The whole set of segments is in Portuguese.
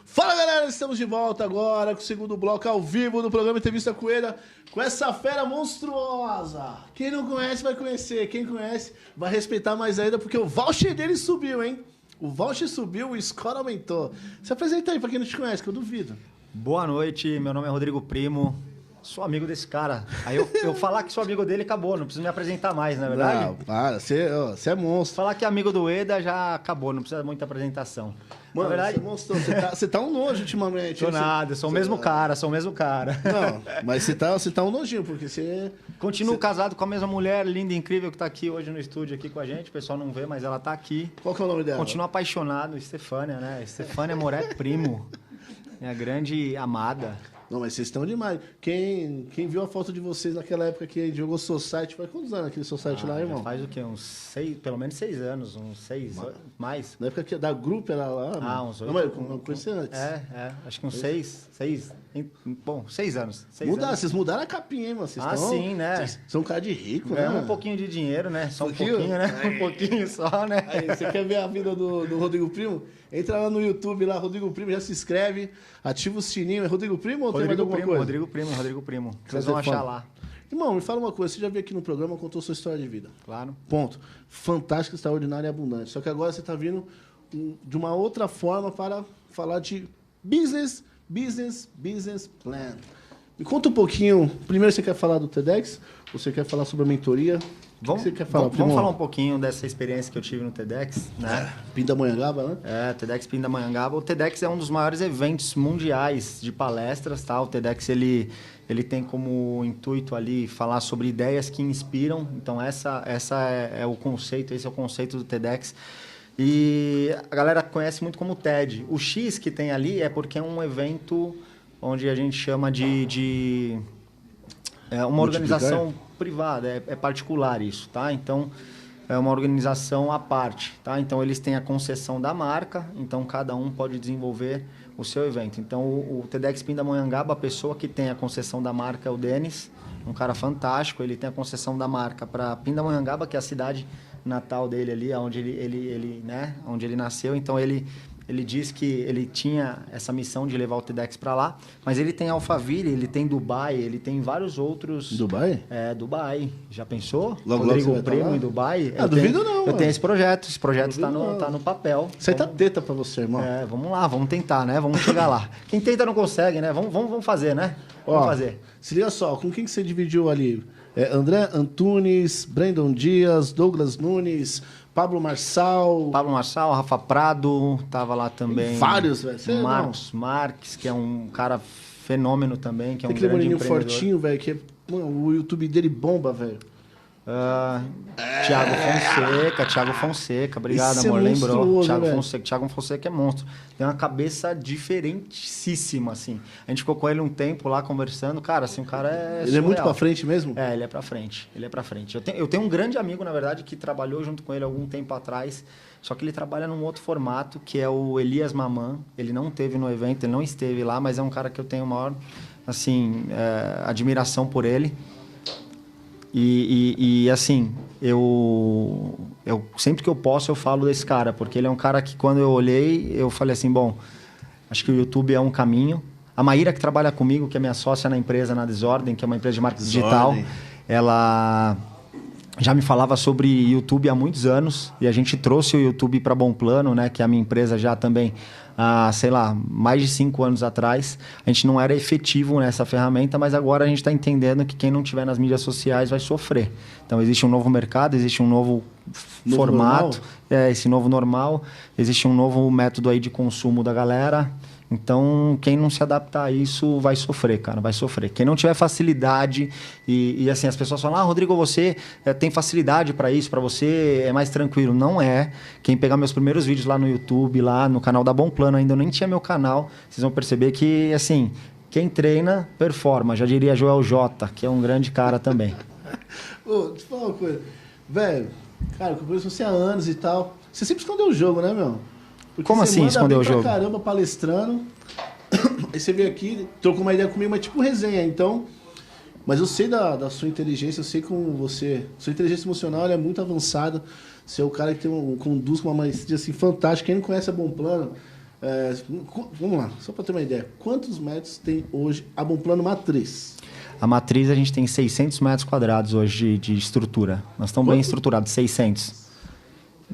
Fala galera, estamos de volta agora com o segundo bloco ao vivo do programa Entrevista Coelha com essa fera monstruosa. Quem não conhece vai conhecer, quem conhece vai respeitar mais ainda porque o voucher dele subiu, hein? O voucher subiu, o score aumentou. Se apresenta aí pra quem não te conhece, que eu duvido. Boa noite, meu nome é Rodrigo Primo. Sou amigo desse cara. Aí eu falar que sou amigo dele, acabou. Não preciso me apresentar mais, não é verdade? Não, para, você é monstro. Falar que é amigo do Eda já acabou, não precisa muita apresentação. Mano, na verdade, você mostrou, você tá um nojo ultimamente. sou nada, eu sou o mesmo cara, sou o mesmo cara. Não, mas você tá um nojinho, porque você... Continuo casado com a mesma mulher linda e incrível que tá aqui hoje no estúdio aqui com a gente. O pessoal não vê, mas ela tá aqui. Qual que é o nome dela? Continuo apaixonado, Estefânia, né? Estefânia Moré Primo, minha grande amada. Não, mas vocês estão demais. Quem viu a foto de vocês naquela época que jogou Society, faz quantos anos aquele Society lá, irmão? Faz o quê? Uns 6, pelo menos 6 anos, uns 6, mais. Na época que da Grupo era lá. Uns 8. Não, mas eu conheci antes. Acho que uns 6, bom, 6 anos. Vocês mudaram a capinha, hein, mano? Sim, né? Vocês são um cara de rico, né? Ganhamos um pouquinho de dinheiro, né? Só um pouquinho, né? Um pouquinho só, né? Aí, você quer ver a vida do Rodrigo Primo? Entra lá no YouTube, lá, Rodrigo Primo, já se inscreve, ativa o sininho. É Rodrigo Primo ou tem mais alguma coisa? Rodrigo Primo. Vocês vão achar lá. Irmão, me fala uma coisa. Você já veio aqui no programa, contou sua história de vida. Claro. Ponto. Fantástica, extraordinária e abundante. Só que agora você está vindo de uma outra forma para falar de business plan. Me conta um pouquinho. Primeiro você quer falar do TEDx? Ou você quer falar sobre a mentoria? O que você quer falar? Vamos falar um pouquinho dessa experiência que eu tive no TEDx, né? Pindamonhangaba, né? TEDx Pindamonhangaba. O TEDx é um dos maiores eventos mundiais de palestras, tá? O TEDx, ele tem como intuito ali falar sobre ideias que inspiram. Então, esse é o conceito do TEDx. E a galera conhece muito como TED. O X que tem ali é porque é um evento onde a gente chama de uma organização privada, é particular isso, tá? Então, é uma organização à parte, tá? Então, eles têm a concessão da marca, então cada um pode desenvolver o seu evento. Então, o TEDx Pindamonhangaba, a pessoa que tem a concessão da marca é o Denis, um cara fantástico, ele tem a concessão da marca para Pindamonhangaba, que é a cidade natal dele ali, onde onde ele nasceu. Então, ele diz que ele tinha essa missão de levar o TEDx para lá, mas ele tem Alphaville, ele tem Dubai, ele tem vários outros... Dubai? Dubai. Já pensou? Logo Rodrigo Primo em Dubai? Duvido não. Eu tenho esse projeto tá no papel. Isso aí tá teta para você, irmão. Vamos lá, vamos tentar, né? Vamos chegar lá. Quem tenta não consegue, né? Vamos fazer, né? Vamos fazer. Se liga só, com quem que você dividiu ali? André Antunes, Brandon Dias, Douglas Nunes... Pablo Marçal, Rafa Prado, tava lá também. Tem vários, velho. Marcos Marques, que é um cara fenômeno também, que é um grande moreninho fortinho, velho, que o YouTube dele bomba, velho. Thiago Fonseca, obrigado, amor, lembrou. Thiago Fonseca é monstro. Tem uma cabeça diferentíssima, assim. A gente ficou com ele um tempo lá conversando, cara, assim, o cara é surreal. Ele é muito pra frente mesmo? Ele é pra frente. Eu tenho um grande amigo, na verdade, que trabalhou junto com ele algum tempo atrás, só que ele trabalha num outro formato, que é o Elias Maman. Ele não esteve no evento, ele não esteve lá, mas é um cara que eu tenho maior, assim, admiração por ele. E assim, eu sempre que eu posso eu falo desse cara, porque ele é um cara que quando eu olhei, eu falei assim, bom, acho que o YouTube é um caminho. A Maíra, que trabalha comigo, que é minha sócia na empresa, na Desordem, que é uma empresa de marketing digital, ela já me falava sobre YouTube há muitos anos, e a gente trouxe o YouTube para Bom Plano, né, que é a minha empresa já também há, mais de 5 anos atrás. A gente não era efetivo nessa ferramenta, mas agora a gente está entendendo que quem não tiver nas mídias sociais vai sofrer. Então, existe um novo mercado, existe um novo formato, esse novo normal, existe um novo método aí de consumo da galera. Então, quem não se adaptar a isso vai sofrer, cara, vai sofrer. Quem não tiver facilidade e assim, as pessoas falam, Rodrigo, você tem facilidade para isso, para você é mais tranquilo. Não é. Quem pegar meus primeiros vídeos lá no YouTube, lá no canal da Bom Plano, ainda eu nem tinha meu canal, vocês vão perceber que, assim, quem treina, performa. Já diria Joel J, que é um grande cara também. Deixa eu falar uma coisa. Velho, cara, eu conheço você há anos e tal. Você sempre escondeu o jogo, né, meu? Porque como assim escondeu o jogo? Caramba, palestrando. Aí você veio aqui, trocou uma ideia comigo, mas tipo resenha. Então, mas eu sei da sua inteligência, eu sei como você... Sua inteligência emocional é muito avançada. Você é o cara que conduz com uma maestria assim, fantástica. Quem não conhece a Bom Plano, Vamos lá, só para ter uma ideia. Quantos metros tem hoje a Bomplano Matriz? A matriz, a gente tem 600 metros quadrados hoje de estrutura. Nós estamos bem estruturados, 600.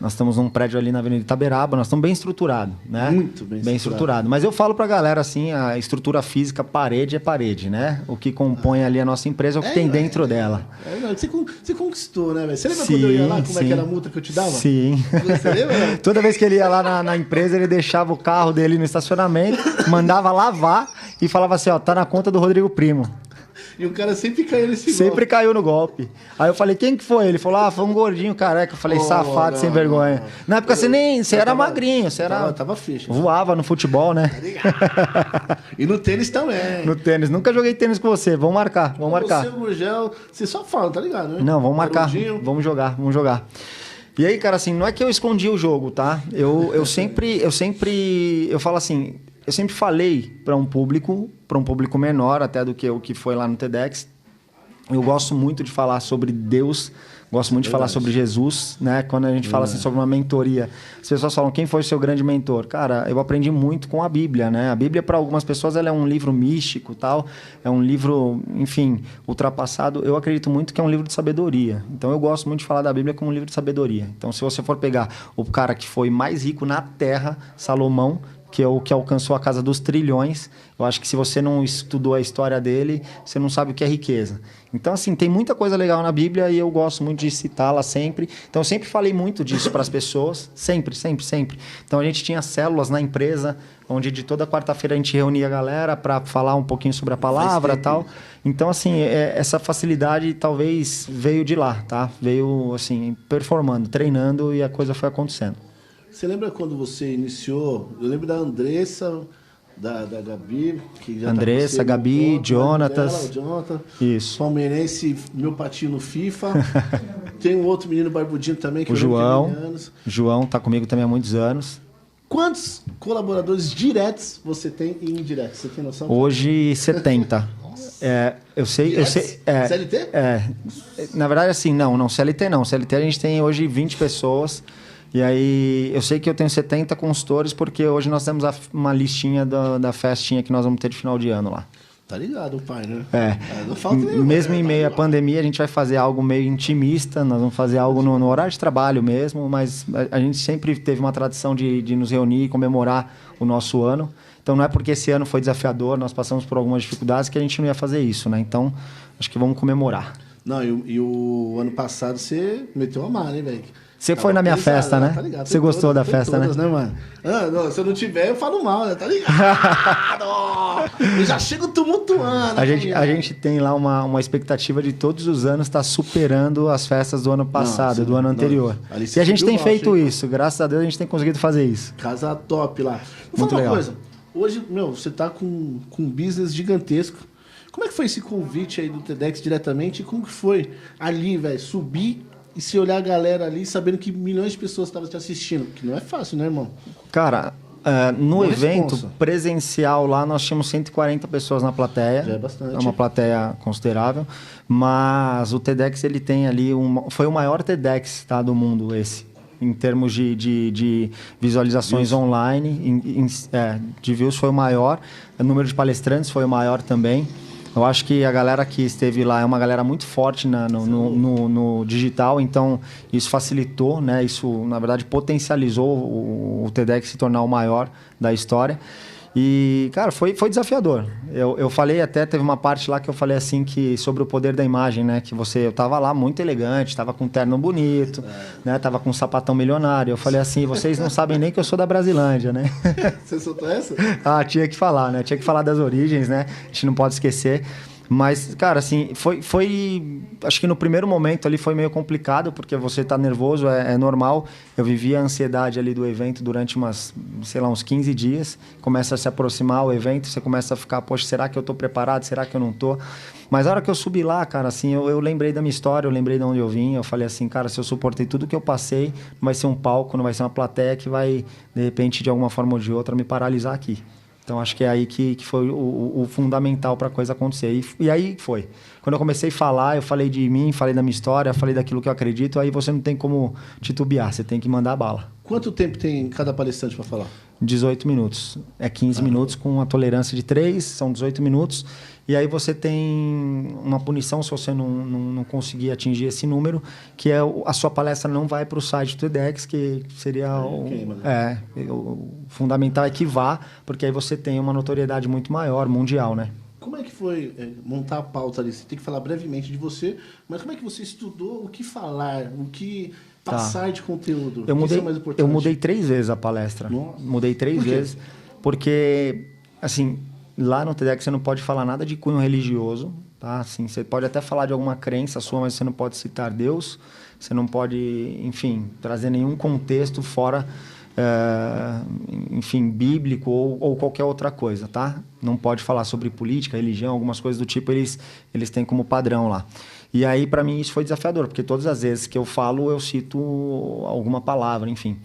Nós estamos num prédio ali na Avenida Itaberaba, nós estamos bem estruturados, né? Muito bem estruturado. Mas eu falo pra galera assim, a estrutura física, parede é parede, né? O que compõe ali a nossa empresa é o que tem dentro dela. Você conquistou, né, velho? Você lembra quando eu ia lá, como é que era a multa que eu te dava? Sim. Você lembra? Toda vez que ele ia lá na empresa, ele deixava o carro dele no estacionamento, mandava lavar e falava assim, ó, tá na conta do Rodrigo Primo. E o cara sempre caiu nesse golpe. Sempre caiu no golpe. Aí eu falei, quem que foi? Ele falou, foi um gordinho careca. Eu falei, safado, sem vergonha. Na época você era magrinho, você era... Tava ficha. Voava no futebol, né? E no tênis também. No tênis. Nunca joguei tênis com você. Vamos marcar, vamos marcar. Você, o Gurgel, você só fala, tá ligado, né? Não, vamos marcar. Barudinho. Vamos jogar. E aí, cara, assim, não é que eu escondi o jogo, tá? Eu sempre falo assim, eu sempre falei para um público menor até do que o que foi lá no TEDx. Eu gosto muito de falar sobre Deus, gosto muito de falar sobre Jesus, né? Quando a gente fala assim sobre uma mentoria, as pessoas falam, quem foi o seu grande mentor? Cara, eu aprendi muito com a Bíblia, né? A Bíblia, para algumas pessoas, ela é um livro místico, tal, é um livro, enfim, ultrapassado. Eu acredito muito que é um livro de sabedoria. Então, eu gosto muito de falar da Bíblia como um livro de sabedoria. Então, se você for pegar o cara que foi mais rico na Terra, Salomão, que é o que alcançou a casa dos trilhões. Eu acho que se você não estudou a história dele, você não sabe o que é riqueza. Então, assim, tem muita coisa legal na Bíblia e eu gosto muito de citá-la sempre. Então, eu sempre falei muito disso para as pessoas. Sempre. Então, a gente tinha células na empresa, onde de toda quarta-feira a gente reunia a galera para falar um pouquinho sobre a palavra e tal. Então, assim, essa facilidade talvez veio de lá, tá? Veio, assim, performando, treinando e a coisa foi acontecendo. Você lembra quando você iniciou? Eu lembro da Andressa, da Gabi. Que já Andressa, tá Gabi, ponto, Jonatas. Jonathan. Isso. Palmeirense, meu patinho no FIFA. Tem um outro menino barbudinho também. Que o João. João tá comigo também há muitos anos. Quantos colaboradores diretos você tem e indiretos? Você tem noção? Hoje, 70. Eu sei. CLT? Na verdade, assim, não, CLT não. CLT a gente tem hoje 20 pessoas. E aí, eu sei que eu tenho 70 consultores, porque hoje nós temos uma listinha da festinha que nós vamos ter de final de ano lá. Tá ligado, o pai, né? Não falta nenhum, mesmo em meio à pandemia, a gente vai fazer algo meio intimista, nós vamos fazer algo no horário de trabalho mesmo, mas a gente sempre teve uma tradição de nos reunir e comemorar o nosso ano. Então, não é porque esse ano foi desafiador, nós passamos por algumas dificuldades que a gente não ia fazer isso, né? Então, acho que vamos comemorar. Não, e o ano passado você meteu a mala, hein, velho? Você foi na minha festa, né? Tá ligado, você gostou da festa, todas, né, mano? Não, se eu não tiver, eu falo mal, né? Tá ligado? Eu já chego tumultuando. A gente tem lá uma expectativa de todos os anos estar superando as festas do ano passado, do ano anterior. E a gente tem feito isso. Graças a Deus, a gente tem conseguido fazer isso. Casa top lá. Vou falar uma coisa. Hoje, você tá com um business gigantesco. Como é que foi esse convite aí do TEDx diretamente? E como que foi ali, velho, subir e se olhar a galera ali, sabendo que milhões de pessoas estavam te assistindo? Que não é fácil, né, irmão? Cara, no evento presencial lá, nós tínhamos 140 pessoas na plateia. Já é bastante. É uma plateia considerável. Mas o TEDx, ele tem ali... foi o maior TEDx, tá, do mundo, esse. Em termos de visualizações online, de views foi o maior. O número de palestrantes foi o maior também. Eu acho que a galera que esteve lá é uma galera muito forte no digital, então isso facilitou, né? Isso, na verdade, potencializou o TEDx se tornar o maior da história. E, cara, foi desafiador. Eu falei até, teve uma parte lá que eu falei assim, que sobre o poder da imagem, né? Que eu tava lá muito elegante, tava com um terno bonito, né? Tava com um sapatão milionário. Eu falei assim, vocês não sabem nem que eu sou da Brasilândia, né? Você soltou essa? Tinha que falar, né? Tinha que falar das origens, né? A gente não pode esquecer. Mas, cara, assim, foi... Acho que no primeiro momento ali foi meio complicado, porque você tá nervoso, é normal. Eu vivi a ansiedade ali do evento durante uns 15 dias. Começa a se aproximar o evento, você começa a ficar, poxa, será que eu tô preparado? Será que eu não tô? Mas a hora que eu subi lá, cara, assim, eu lembrei da minha história, eu lembrei de onde eu vim. Eu falei assim, cara, se eu suportei tudo que eu passei, não vai ser um palco, não vai ser uma plateia que vai, de repente, de alguma forma ou de outra, me paralisar aqui. Então, acho que é aí que foi o fundamental para a coisa acontecer. E aí foi. Quando eu comecei a falar, eu falei de mim, falei da minha história, falei daquilo que eu acredito, aí você não tem como titubear, você tem que mandar bala. Quanto tempo tem cada palestrante para falar? 18 minutos. É 15 minutos com a tolerância de 3, são 18 minutos. E aí você tem uma punição se você não conseguir atingir esse número, que é a sua palestra não vai para o site do TEDx, que seria o fundamental é que vá, porque aí você tem uma notoriedade muito maior, mundial, né? Como é que foi montar a pauta ali? Você tem que falar brevemente de você, mas como é que você estudou o que falar, o que passar de conteúdo? Isso é mais importante. Eu mudei 3 vezes a palestra. Nossa. Mudei 3 vezes, porque, assim, lá no TEDx você não pode falar nada de cunho religioso, tá? Assim, você pode até falar de alguma crença sua, mas você não pode citar Deus, você não pode, enfim, trazer nenhum contexto fora... enfim, bíblico ou qualquer outra coisa, tá? Não pode falar sobre política, religião, algumas coisas do tipo, eles têm como padrão lá. E aí, para mim, isso foi desafiador, porque todas as vezes que eu falo, eu cito alguma palavra, enfim.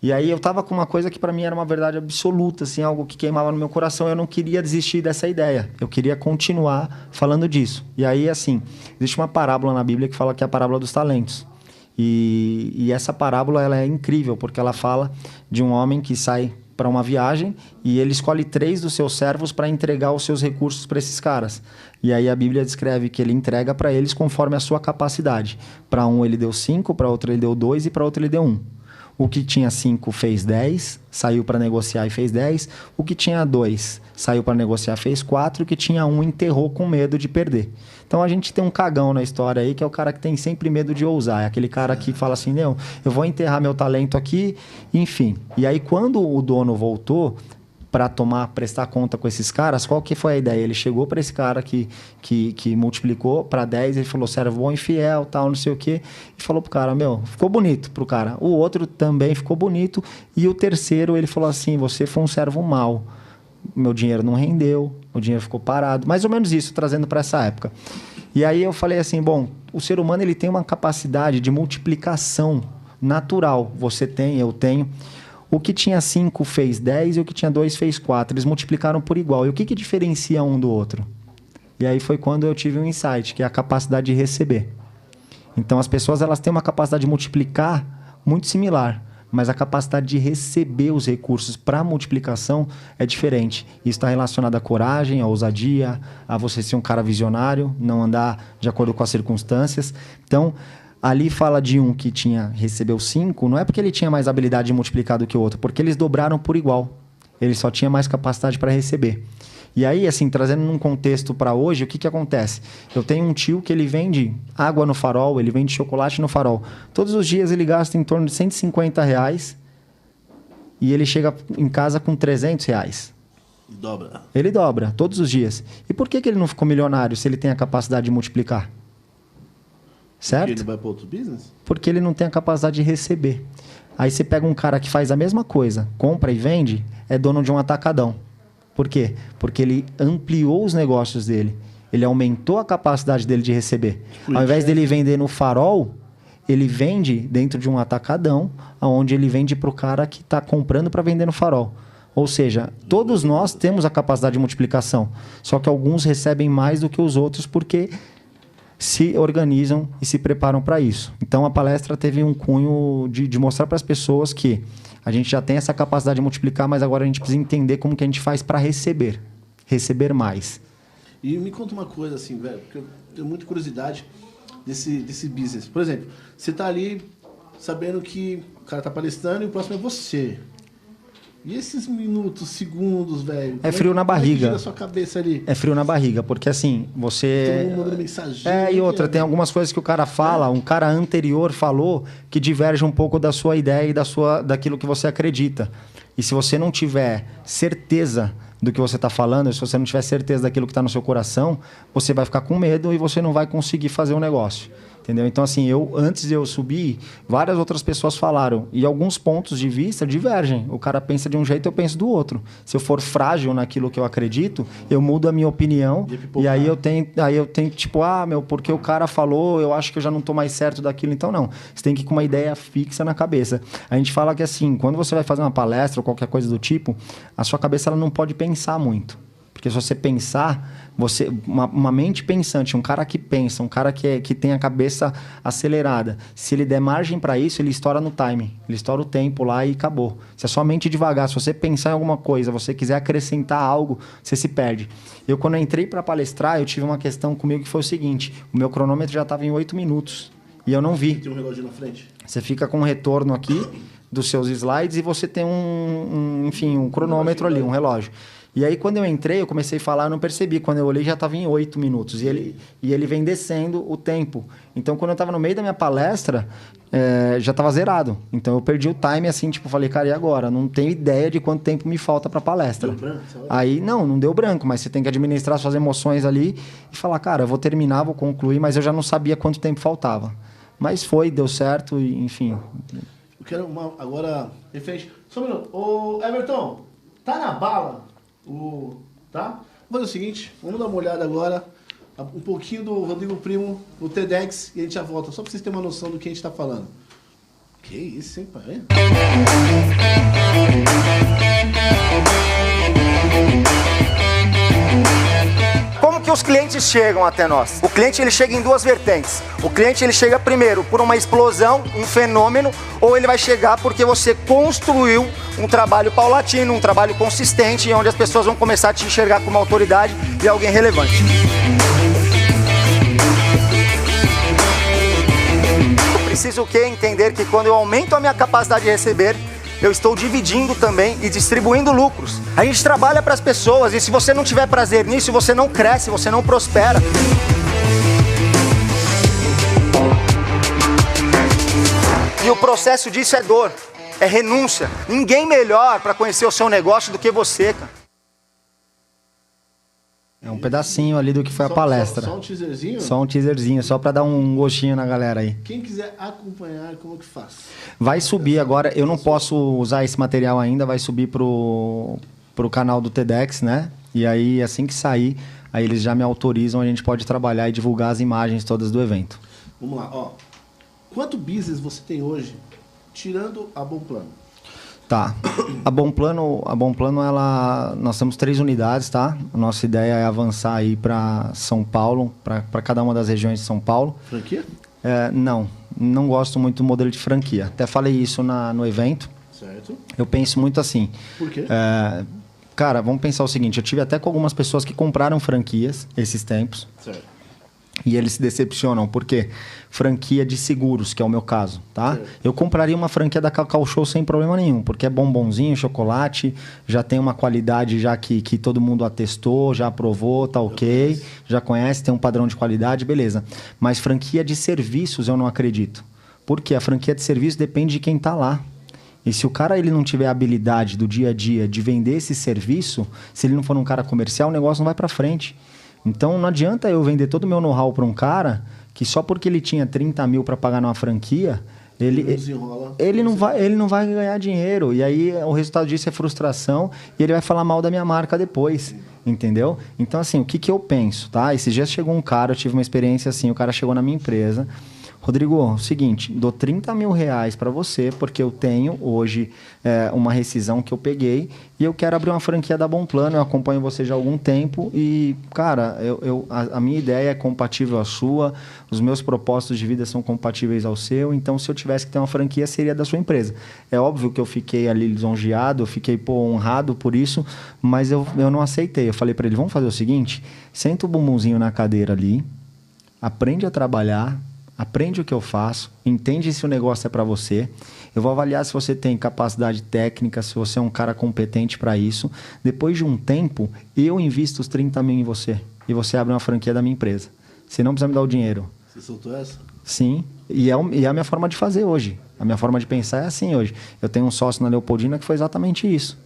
E aí eu tava com uma coisa que para mim era uma verdade absoluta, assim, algo que queimava no meu coração, eu não queria desistir dessa ideia, eu queria continuar falando disso. E aí, assim, existe uma parábola na Bíblia que fala que é a parábola dos talentos. E essa parábola ela é incrível, porque ela fala de um homem que sai para uma viagem e ele escolhe 3 dos seus servos para entregar os seus recursos para esses caras. E aí a Bíblia descreve que ele entrega para eles conforme a sua capacidade. Para um ele deu 5, para outro ele deu 2 e para outro ele deu 1. O que tinha 5 fez 10, saiu para negociar e fez 10. O que tinha 2 saiu para negociar e fez 4. O que tinha 1 enterrou com medo de perder. Então a gente tem um cagão na história aí, que é o cara que tem sempre medo de ousar. É aquele cara que fala assim, não, eu vou enterrar meu talento aqui, enfim. E aí quando o dono voltou para prestar conta com esses caras, qual que foi a ideia? Ele chegou para esse cara que multiplicou para 10, ele falou, servo bom e fiel, tal, não sei o quê, e falou pro cara, ficou bonito pro cara. O outro também ficou bonito, e o terceiro, ele falou assim, você foi um servo mau. Meu dinheiro não rendeu, o dinheiro ficou parado. Mais ou menos isso, trazendo para essa época. E aí eu falei assim, o ser humano ele tem uma capacidade de multiplicação natural. Você tem, eu tenho. O que tinha 5 fez 10 e o que tinha 2 fez 4. Eles multiplicaram por igual. E o que diferencia um do outro? E aí foi quando eu tive um insight, que é a capacidade de receber. Então as pessoas elas têm uma capacidade de multiplicar muito similar, mas a capacidade de receber os recursos para multiplicação é diferente. Isso está relacionado à coragem, à ousadia, a você ser um cara visionário, não andar de acordo com as circunstâncias. Então, ali fala de um que recebeu 5, não é porque ele tinha mais habilidade de multiplicar do que o outro, porque eles dobraram por igual. Ele só tinha mais capacidade para receber. E aí, assim, trazendo num contexto para hoje, o que acontece? Eu tenho um tio que ele vende água no Farol, ele vende chocolate no Farol. Todos os dias ele gasta em torno de R$150 e ele chega em casa com R$300. Dobra. Ele dobra, todos os dias. E por que ele não ficou milionário se ele tem a capacidade de multiplicar? Certo? Porque ele vai para outro business? Porque ele não tem a capacidade de receber. Aí você pega um cara que faz a mesma coisa, compra e vende, é dono de um atacadão. Por quê? Porque ele ampliou os negócios dele. Ele aumentou a capacidade dele de receber. Ao invés dele vender no Farol, ele vende dentro de um atacadão, onde ele vende para o cara que está comprando para vender no Farol. Ou seja, todos nós temos a capacidade de multiplicação. Só que alguns recebem mais do que os outros porque se organizam e se preparam para isso. Então, a palestra teve um cunho de mostrar para as pessoas que a gente já tem essa capacidade de multiplicar, mas agora a gente precisa entender como que a gente faz para receber mais. E me conta uma coisa assim, velho, porque eu tenho muita curiosidade desse business. Por exemplo, você tá ali sabendo que o cara tá palestrando e o próximo é você. E esses minutos, segundos, velho? É frio na barriga. Gira a sua cabeça ali? É frio na barriga, porque assim, você... Todo mundo mandando mensagem. E outra, tem algumas coisas que o cara fala, um cara anterior falou, que diverge um pouco da sua ideia e daquilo que você acredita. E se você não tiver certeza do que você está falando, se você não tiver certeza daquilo que está no seu coração, você vai ficar com medo e você não vai conseguir fazer o negócio. Entendeu? Então, assim, antes de eu subir, várias outras pessoas falaram. E alguns pontos de vista divergem. O cara pensa de um jeito, eu penso do outro. Se eu for frágil naquilo que eu acredito, eu mudo a minha opinião. E aí eu tenho tipo, porque o cara falou, eu acho que eu já não estou mais certo daquilo. Então, não. Você tem que ir com uma ideia fixa na cabeça. A gente fala que, assim, quando você vai fazer uma palestra ou qualquer coisa do tipo, a sua cabeça ela não pode pensar muito. Porque se você pensar, uma mente pensante, um cara que pensa, um cara que tem a cabeça acelerada, se ele der margem para isso, ele estoura no timing. Ele estoura o tempo lá e acabou. Se a sua mente devagar, se você pensar em alguma coisa, você quiser acrescentar algo, você se perde. Eu, quando eu entrei para palestrar, eu tive uma questão comigo que foi o seguinte: o meu cronômetro já estava em 8 minutos e eu não vi. Tem um relógio na frente. Você fica com um retorno aqui dos seus slides e você tem um cronômetro ali, um relógio. E aí, quando eu entrei, eu comecei a falar, eu não percebi. Quando eu olhei, já estava em 8 minutos. E ele vem descendo o tempo. Então, quando eu estava no meio da minha palestra, já estava zerado. Então, eu perdi o time, assim, tipo, falei, cara, e agora? Não tenho ideia de quanto tempo me falta para a palestra. Deu branco, sabe? Aí, não deu branco, mas você tem que administrar suas emoções ali e falar, cara, eu vou terminar, vou concluir, mas eu já não sabia quanto tempo faltava. Mas deu certo, e, enfim. Eu quero agora, referente... Só um minuto. Ô, Everton, tá na bala? Tá? Vamos fazer o seguinte, vamos dar uma olhada agora, um pouquinho do Rodrigo Primo, no TEDx, e a gente já volta, só pra vocês terem uma noção do que a gente tá falando. Que isso, hein, pai? Como que os clientes chegam até nós? O cliente ele chega em duas vertentes. O cliente ele chega primeiro por uma explosão, um fenômeno, ou ele vai chegar porque você construiu um trabalho paulatino, um trabalho consistente, onde as pessoas vão começar a te enxergar como autoridade e alguém relevante. Eu preciso o quê? Entender que quando eu aumento a minha capacidade de receber, eu estou dividindo também e distribuindo lucros. A gente trabalha para as pessoas e se você não tiver prazer nisso, você não cresce, você não prospera. E o processo disso é dor, é renúncia. Ninguém melhor para conhecer o seu negócio do que você, cara. É um pedacinho ali do que foi a palestra. Só um teaserzinho? Só um teaserzinho, só para dar um gostinho na galera aí. Quem quiser acompanhar, como que faz? Vai subir agora, eu não posso usar esse material ainda, vai subir pro canal do TEDx, né? E aí, assim que sair, aí eles já me autorizam, a gente pode trabalhar e divulgar as imagens todas do evento. Vamos lá, ó. Quanto business você tem hoje, tirando a Bom Plano? Tá. A Bom Plano, nós temos 3 unidades, tá? A nossa ideia é avançar aí para São Paulo, para cada uma das regiões de São Paulo. Franquia? Não gosto muito do modelo de franquia. Até falei isso no evento. Certo. Eu penso muito assim. Por quê? Cara, vamos pensar o seguinte, eu tive até com algumas pessoas que compraram franquias esses tempos. Certo. E eles se decepcionam, porque franquia de seguros, que é o meu caso, tá? Certo. Eu compraria uma franquia da Cacau Show sem problema nenhum, porque é bombonzinho, chocolate, já tem uma qualidade já que todo mundo atestou, já aprovou, tá ok, já conhece, tem um padrão de qualidade, beleza. Mas franquia de serviços eu não acredito. Porque a franquia de serviços depende de quem tá lá. E se o cara ele não tiver a habilidade do dia a dia de vender esse serviço, se ele não for um cara comercial, o negócio não vai para frente. Então não adianta eu vender todo o meu know-how para um cara que só porque ele tinha 30 mil para pagar numa franquia, ele não vai ganhar dinheiro. E aí o resultado disso é frustração e ele vai falar mal da minha marca depois. Entendeu? Então assim, o que eu penso, tá? Esses dias chegou um cara, eu tive uma experiência assim, o cara chegou na minha empresa. Rodrigo, o seguinte, dou 30 mil reais para você, porque eu tenho hoje uma rescisão que eu peguei e eu quero abrir uma franquia da Bom Plano, eu acompanho você já há algum tempo e, cara, a minha ideia é compatível à sua, os meus propósitos de vida são compatíveis ao seu, então se eu tivesse que ter uma franquia, seria da sua empresa. É óbvio que eu fiquei ali lisonjeado, eu fiquei honrado por isso, mas eu não aceitei. Eu falei para ele, vamos fazer o seguinte, senta o bumbumzinho na cadeira ali, aprende a trabalhar, aprende o que eu faço, entende se o negócio é para você. Eu vou avaliar se você tem capacidade técnica, se você é um cara competente para isso. Depois de um tempo, eu invisto os 30 mil em você. E você abre uma franquia da minha empresa. Você não precisa me dar o dinheiro. Você soltou essa? Sim. E é a minha forma de fazer hoje. A minha forma de pensar é assim hoje. Eu tenho um sócio na Leopoldina que foi exatamente isso.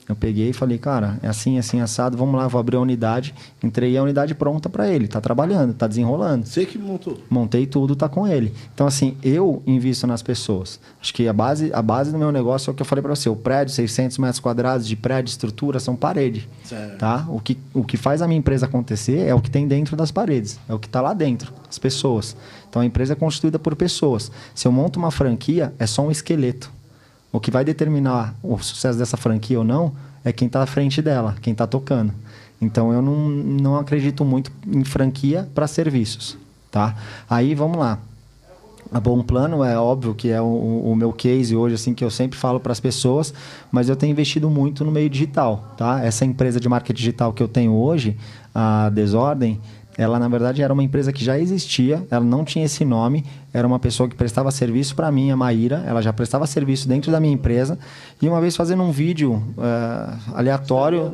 Eu peguei e falei, cara, é assim, assim, assado, vamos lá, vou abrir a unidade. Entrei a unidade pronta para ele, tá trabalhando, tá desenrolando. Você que montou? Montei tudo, tá com ele. Então, assim, eu invisto nas pessoas. Acho que a base do meu negócio é o que eu falei para você. O prédio, 600 metros quadrados de prédio, estrutura, são paredes. Certo. Tá? O que faz a minha empresa acontecer é o que tem dentro das paredes. É o que tá lá dentro, as pessoas. Então, a empresa é constituída por pessoas. Se eu monto uma franquia, é só um esqueleto. O que vai determinar o sucesso dessa franquia ou não é quem está à frente dela, quem está tocando. Então, eu não acredito muito em franquia para serviços, tá? Aí, vamos lá. A Bom Plano é óbvio que é o meu case hoje, assim, que eu sempre falo para as pessoas, mas eu tenho investido muito no meio digital, tá? Essa empresa de marketing digital que eu tenho hoje, a Desordem, ela, na verdade, era uma empresa que já existia, ela não tinha esse nome, era uma pessoa que prestava serviço para mim, a Maíra, ela já prestava serviço dentro da minha empresa, e uma vez fazendo um vídeo aleatório,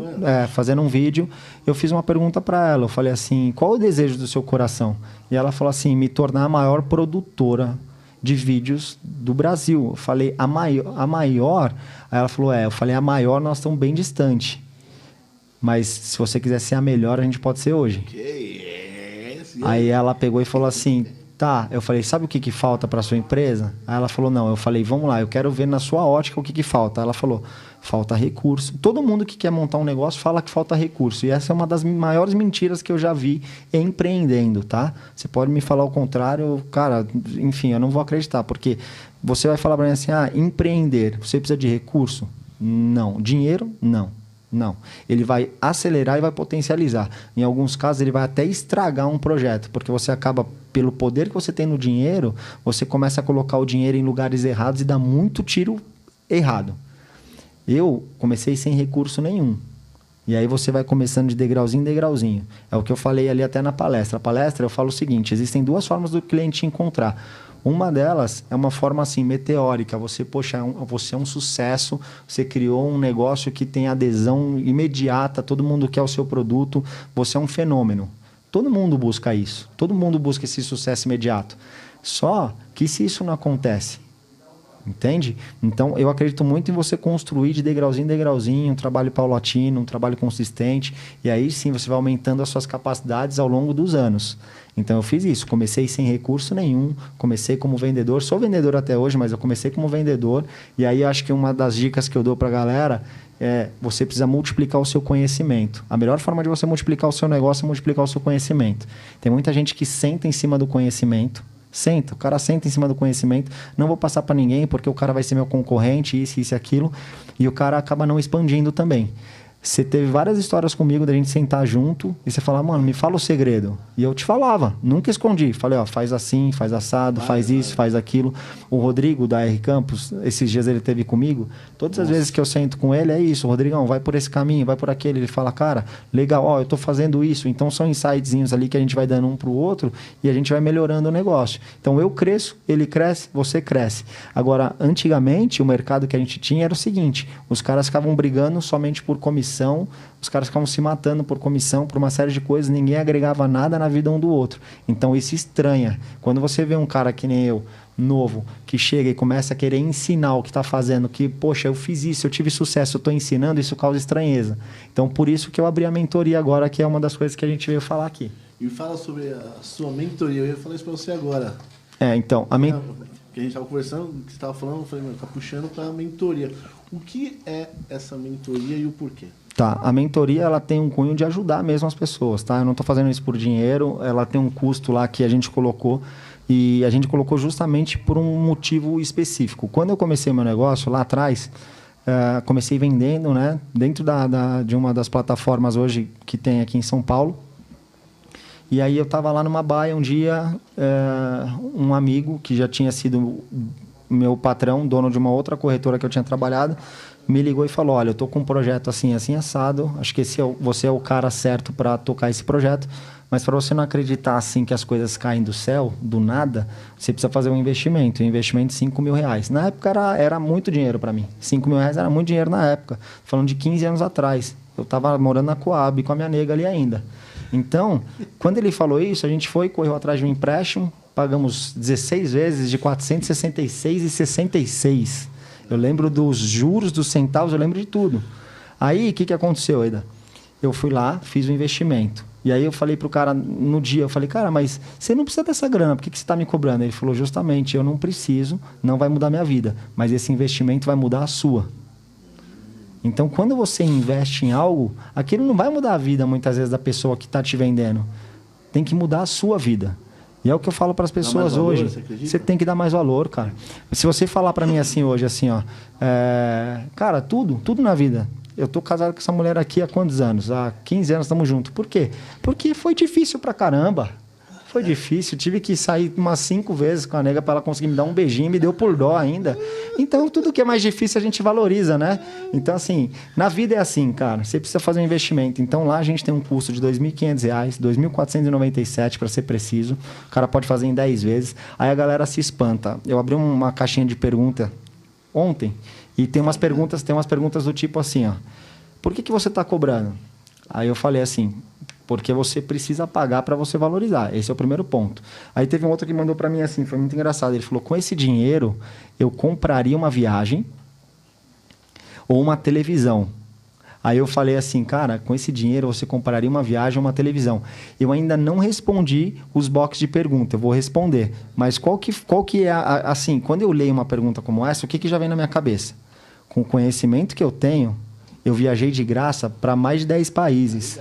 fazendo um vídeo, eu fiz uma pergunta para ela, eu falei assim, qual o desejo do seu coração? E ela falou assim, me tornar a maior produtora de vídeos do Brasil. Eu falei, a maior? Aí ela falou, eu falei, a maior nós estamos bem distante. Mas se você quiser ser a melhor, a gente pode ser hoje. Que isso? Aí ela pegou e falou assim, tá. Eu falei, sabe o que falta para sua empresa? Aí ela falou, não. Eu falei, vamos lá, eu quero ver na sua ótica o que falta. Ela falou, falta recurso. Todo mundo que quer montar um negócio fala que falta recurso. E essa é uma das maiores mentiras que eu já vi empreendendo, tá? Você pode me falar o contrário, cara, enfim, eu não vou acreditar. Porque você vai falar para mim assim, empreender, você precisa de recurso? Não. Dinheiro? Não. Não. Ele vai acelerar e vai potencializar. Em alguns casos, ele vai até estragar um projeto, porque você acaba, pelo poder que você tem no dinheiro, você começa a colocar o dinheiro em lugares errados e dá muito tiro errado. Eu comecei sem recurso nenhum. E aí você vai começando de degrauzinho em degrauzinho. É o que eu falei ali até na palestra. A palestra eu falo o seguinte, existem duas formas do cliente te encontrar. Uma delas é uma forma assim, meteórica. Você, você é um sucesso, você criou um negócio que tem adesão imediata, todo mundo quer o seu produto, você é um fenômeno. Todo mundo busca isso, todo mundo busca esse sucesso imediato. Só que se isso não acontece, entende? Então, eu acredito muito em você construir de degrauzinho em degrauzinho, um trabalho paulatino, um trabalho consistente, e aí sim você vai aumentando as suas capacidades ao longo dos anos. Então, eu fiz isso. Comecei sem recurso nenhum, comecei como vendedor, sou vendedor até hoje, mas eu comecei como vendedor, e aí eu acho que uma das dicas que eu dou para a galera é você precisa multiplicar o seu conhecimento. A melhor forma de você multiplicar o seu negócio é multiplicar o seu conhecimento. Tem muita gente que senta em cima do conhecimento, o cara senta em cima do conhecimento, não vou passar para ninguém porque o cara vai ser meu concorrente, isso e aquilo, e o cara acaba não expandindo também. Você teve várias histórias comigo da gente sentar junto e você falar, mano, me fala o segredo. E eu te falava, nunca escondi. Falei, faz assim, faz assado, faz isso, faz aquilo. O Rodrigo, da R Campos, esses dias ele teve comigo. Todas as vezes que eu sento com ele, é isso. Rodrigão, vai por esse caminho, vai por aquele. Ele fala, cara, legal, eu tô fazendo isso. Então são insightzinhos ali que a gente vai dando um pro outro e a gente vai melhorando o negócio. Então eu cresço, ele cresce, você cresce. Agora, antigamente, o mercado que a gente tinha era o seguinte, os caras ficavam brigando somente por comissão, os caras ficavam se matando por comissão, por uma série de coisas, ninguém agregava nada na vida um do outro. Então isso estranha. Quando você vê um cara que nem eu, novo, que chega e começa a querer ensinar o que está fazendo, que, poxa, eu fiz isso, eu tive sucesso, eu estou ensinando, isso causa estranheza. Então por isso que eu abri a mentoria agora, que é uma das coisas que a gente veio falar aqui. E fala sobre a sua mentoria, eu ia falar isso para você agora. Então, que a gente estava conversando, que você estava falando, eu falei, tá puxando para a mentoria. O que é essa mentoria e o porquê? Tá, a mentoria ela tem um cunho de ajudar mesmo as pessoas, tá? Eu não estou fazendo isso por dinheiro, ela tem um custo lá que a gente colocou e a gente colocou justamente por um motivo específico. Quando eu comecei meu negócio lá atrás, comecei vendendo, né? Dentro de uma das plataformas hoje que tem aqui em São Paulo. E aí eu estava lá numa baia um dia, um amigo que já tinha sido meu patrão, dono de uma outra corretora que eu tinha trabalhado, me ligou e falou, olha, eu estou com um projeto assim, assim, assado, acho que você é o cara certo para tocar esse projeto, mas para você não acreditar assim que as coisas caem do céu, do nada, você precisa fazer um investimento de R$5.000. Na época era muito dinheiro para mim, R$5.000 era muito dinheiro na época, falando de 15 anos atrás, eu estava morando na Coab com a minha nega ali ainda. Então, quando ele falou isso, a gente correu atrás de um empréstimo, pagamos 16 vezes de 466,66. Eu lembro dos juros, dos centavos, eu lembro de tudo. Aí, o que aconteceu, Aida? Eu fui lá, fiz o investimento. E aí eu falei pro cara, no dia, eu falei, cara, mas você não precisa dessa grana, por que você está me cobrando? Ele falou, justamente, eu não preciso, não vai mudar minha vida, mas esse investimento vai mudar a sua. Então, quando você investe em algo, aquilo não vai mudar a vida, muitas vezes, da pessoa que está te vendendo. Tem que mudar a sua vida. E é o que eu falo para as pessoas hoje. Você tem que dar mais valor, cara. Se você falar para mim assim hoje, assim, ó, cara, tudo na vida eu tô casado com essa mulher aqui há quantos anos? Há 15 anos estamos juntos. Por quê? Porque foi difícil pra caramba. Foi difícil, tive que sair umas 5 vezes com a nega para ela conseguir me dar um beijinho, me deu por dó ainda. Então, tudo que é mais difícil a gente valoriza, né? Então, assim, na vida é assim, cara, você precisa fazer um investimento. Então, lá a gente tem um custo de R$ 2.500, R$ 2.497 para ser preciso. O cara pode fazer em 10 vezes. Aí a galera se espanta. Eu abri uma caixinha de pergunta ontem e tem umas perguntas do tipo assim, ó. Por que você está cobrando? Aí eu falei assim... Porque você precisa pagar para você valorizar. Esse é o primeiro ponto. Aí teve um outro que mandou para mim assim, foi muito engraçado. Ele falou, com esse dinheiro, eu compraria uma viagem ou uma televisão. Aí eu falei assim, cara, com esse dinheiro você compraria uma viagem ou uma televisão. Eu ainda não respondi os boxes de pergunta, eu vou responder. Mas qual que é, assim, quando eu leio uma pergunta como essa, o que já vem na minha cabeça? Com o conhecimento que eu tenho, eu viajei de graça para mais de 10 países.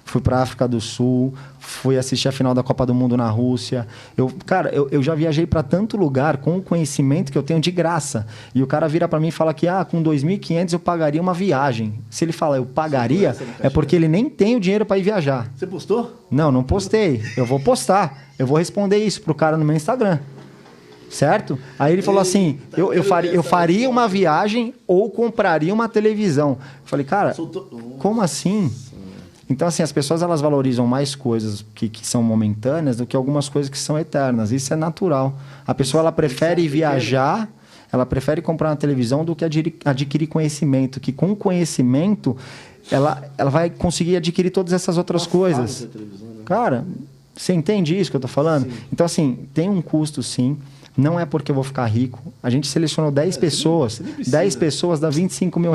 Fui para a África do Sul, fui assistir a final da Copa do Mundo na Rússia. Eu já viajei para tanto lugar com o conhecimento que eu tenho de graça. E o cara vira para mim e fala que com 2.500 eu pagaria uma viagem. Se ele fala eu pagaria, é porque ele nem tem o dinheiro para ir viajar. Você postou? Não postei. Eu vou postar. Eu vou responder isso pro cara no meu Instagram. Certo? Aí ele falou assim, eu faria uma viagem ou compraria uma televisão. Eu falei, cara, como assim? Então, assim, as pessoas elas valorizam mais coisas que são momentâneas do que algumas coisas que são eternas. Isso é natural. A pessoa ela prefere viajar, ela prefere comprar uma televisão do que adquirir conhecimento. Que com conhecimento, ela vai conseguir adquirir todas essas outras coisas. Cara, você entende isso que eu estou falando? Sim. Então, assim, tem um custo, sim. Não é porque eu vou ficar rico. A gente selecionou 10 pessoas. 10 pessoas dá R$25 mil.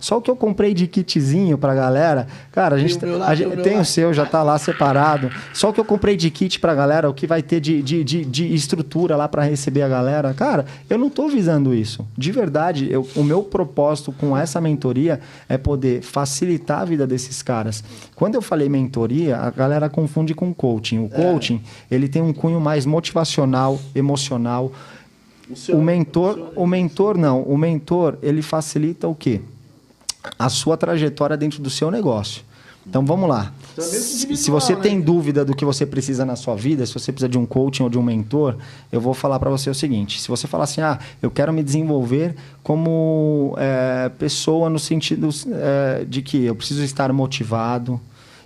Só o que eu comprei de kitzinho pra galera... Cara, a gente tem o seu, já tá lá separado. Só o que eu comprei de kit pra galera, o que vai ter de estrutura lá pra receber a galera. Cara, eu não tô visando isso. De verdade, o meu propósito com essa mentoria é poder facilitar a vida desses caras. Quando eu falei mentoria, a galera confunde com coaching. O coaching, ele tem um cunho mais motivacional, emocional. O mentor, ele facilita o quê? A sua trajetória dentro do seu negócio. Então, vamos lá. Se você tem dúvida do que você precisa na sua vida, se você precisa de um coaching ou de um mentor, eu vou falar para você o seguinte. Se você falar assim, eu quero me desenvolver como pessoa no sentido de que eu preciso estar motivado,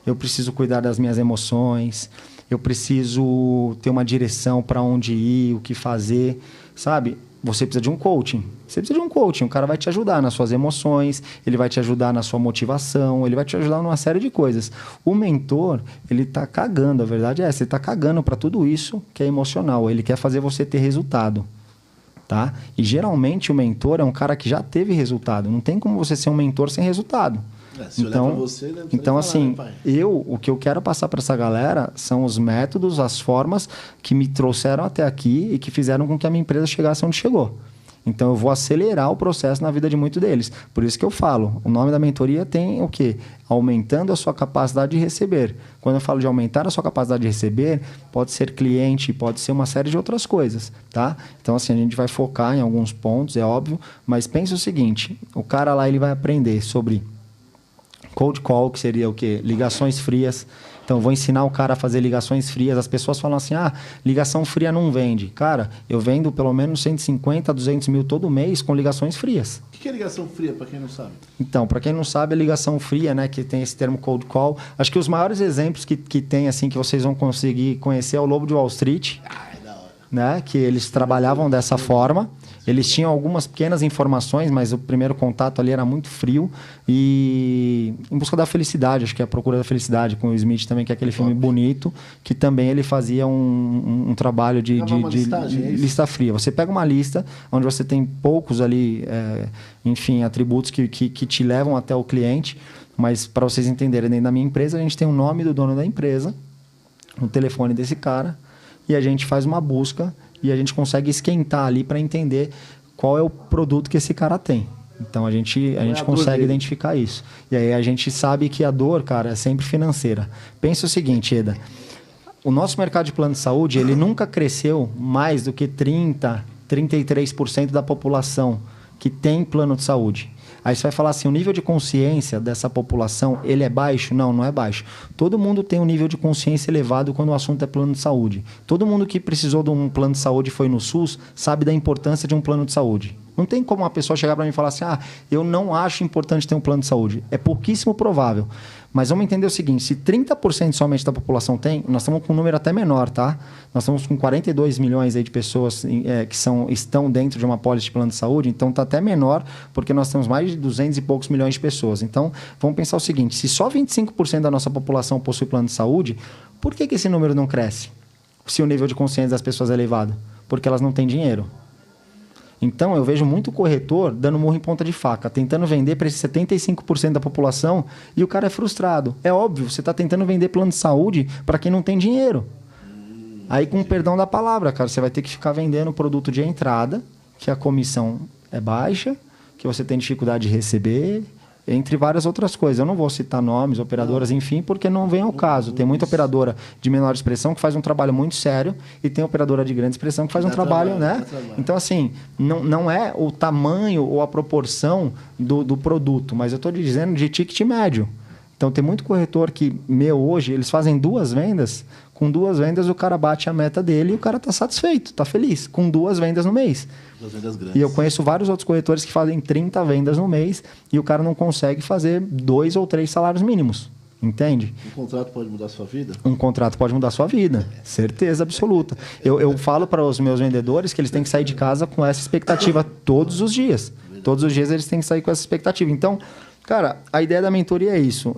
eu preciso cuidar das minhas emoções, eu preciso ter uma direção para onde ir, o que fazer, sabe? Você precisa de um coaching. Você precisa de um coaching. O cara vai te ajudar nas suas emoções, ele vai te ajudar na sua motivação, ele vai te ajudar numa série de coisas. O mentor, ele tá cagando, a verdade é essa, ele tá cagando para tudo isso que é emocional. Ele quer fazer você ter resultado, tá? E geralmente o mentor é um cara que já teve resultado. Não tem como você ser um mentor sem resultado. Então, assim, o que eu quero passar para essa galera são os métodos, as formas que me trouxeram até aqui e que fizeram com que a minha empresa chegasse onde chegou. Então, eu vou acelerar o processo na vida de muitos deles. Por isso que eu falo, o nome da mentoria tem o quê? Aumentando a sua capacidade de receber. Quando eu falo de aumentar a sua capacidade de receber, pode ser cliente, pode ser uma série de outras coisas, tá? Então, assim, a gente vai focar em alguns pontos, é óbvio, mas pense o seguinte, o cara lá ele vai aprender sobre cold call, que seria o quê? Ligações frias. Então, vou ensinar o cara a fazer ligações frias. As pessoas falam assim, ligação fria não vende. Cara, eu vendo pelo menos 150, 200 mil todo mês com ligações frias. O que é ligação fria, para quem não sabe? Então, para quem não sabe, a ligação fria, né, que tem esse termo cold call. Acho que os maiores exemplos que tem, assim, que vocês vão conseguir conhecer é o Lobo de Wall Street. É da hora. Né, que eles trabalhavam dessa forma. Eles tinham algumas pequenas informações, mas o primeiro contato ali era muito frio. E em busca da felicidade, acho que é a procura da felicidade, com o Smith também, que é aquele filme bonito, que também ele fazia um trabalho de lista fria. Você pega uma lista onde você tem poucos ali, enfim, atributos que te levam até o cliente, mas para vocês entenderem, dentro da minha empresa, a gente tem o nome do dono da empresa, o telefone desse cara, e a gente faz uma busca e a gente consegue esquentar ali para entender qual é o produto que esse cara tem. Então, a gente consegue identificar isso. E aí, a gente sabe que a dor, cara, é sempre financeira. Pensa o seguinte, Eda. O nosso mercado de plano de saúde, ele nunca cresceu mais do que 30%, 33% da população que tem plano de saúde. Aí você vai falar assim, o nível de consciência dessa população, ele é baixo? Não, não é baixo. Todo mundo tem um nível de consciência elevado quando o assunto é plano de saúde. Todo mundo que precisou de um plano de saúde e foi no SUS, sabe da importância de um plano de saúde. Não tem como uma pessoa chegar para mim e falar assim, eu não acho importante ter um plano de saúde. É pouquíssimo provável. Mas vamos entender o seguinte, se 30% somente da população tem, nós estamos com um número até menor, tá? Nós estamos com 42 milhões aí de pessoas que estão dentro de uma pólice de plano de saúde, então está até menor, porque nós temos mais de 200 e poucos milhões de pessoas. Então, vamos pensar o seguinte, se só 25% da nossa população possui plano de saúde, por que esse número não cresce? Se o nível de consciência das pessoas é elevado? Porque elas não têm dinheiro. Então, eu vejo muito corretor dando murro em ponta de faca, tentando vender para esse 75% da população e o cara é frustrado. É óbvio, você está tentando vender plano de saúde para quem não tem dinheiro. Aí, com o perdão da palavra, cara, você vai ter que ficar vendendo produto de entrada, que a comissão é baixa, que você tem dificuldade de receber, entre várias outras coisas. Eu não vou citar nomes, operadoras, enfim, porque não vem ao caso. Tem muita operadora de menor expressão que faz um trabalho muito sério e tem operadora de grande expressão que faz um trabalho, né? Então, assim, não é o tamanho ou a proporção do produto, mas eu estou dizendo de ticket médio. Então, tem muito corretor que, hoje, eles fazem 2 vendas. Com 2 vendas, o cara bate a meta dele e o cara está satisfeito, está feliz, com 2 vendas no mês. 2 vendas grandes. E eu conheço vários outros corretores que fazem 30 vendas no mês e o cara não consegue fazer 2 ou 3 salários mínimos. Entende? Um contrato pode mudar a sua vida? Um contrato pode mudar a sua vida. Certeza absoluta. Eu falo para os meus vendedores que eles têm que sair de casa com essa expectativa todos os dias. Todos os dias eles têm que sair com essa expectativa. Então, cara, a ideia da mentoria é isso.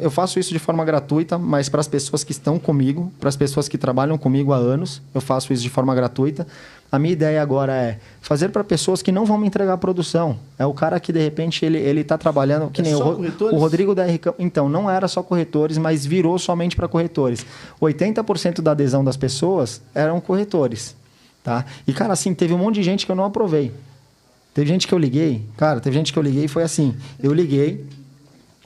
Eu faço isso de forma gratuita, mas para as pessoas que estão comigo, para as pessoas que trabalham comigo há anos, eu faço isso de forma gratuita. A minha ideia agora é fazer para pessoas que não vão me entregar a produção. É o cara que, de repente, ele está trabalhando... Que nem o Rodrigo da RK. Então, não era só corretores, mas virou somente para corretores. 80% da adesão das pessoas eram corretores. Tá? E, cara, assim, teve um monte de gente que eu não aprovei. Teve gente que eu liguei, e foi assim, eu liguei,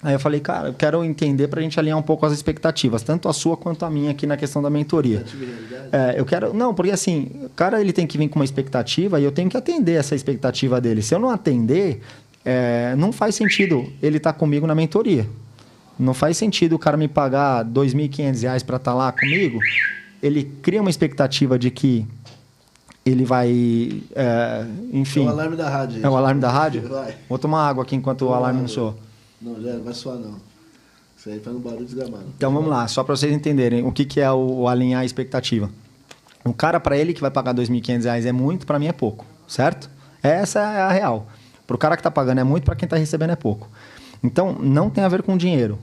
aí eu falei, cara, eu quero entender pra gente alinhar um pouco as expectativas, tanto a sua quanto a minha aqui na questão da mentoria. Não, porque assim, o cara ele tem que vir com uma expectativa e eu tenho que atender essa expectativa dele. Se eu não atender, não faz sentido ele estar comigo na mentoria. Não faz sentido o cara me pagar R$ 2.500 para estar lá comigo, ele cria uma expectativa de que ele vai, enfim... É o alarme da rádio. É o alarme da rádio? Vai. Vou tomar água aqui enquanto o alarme não soa. Não, já não vai soar não. Isso aí faz um barulho desgramado. Então vamos lá, só para vocês entenderem o que é o alinhar a expectativa. O cara, para ele que vai pagar R$ 2.500 é muito, para mim é pouco, certo? Essa é a real. Para o cara que está pagando é muito, para quem está recebendo é pouco. Então, não tem a ver com dinheiro.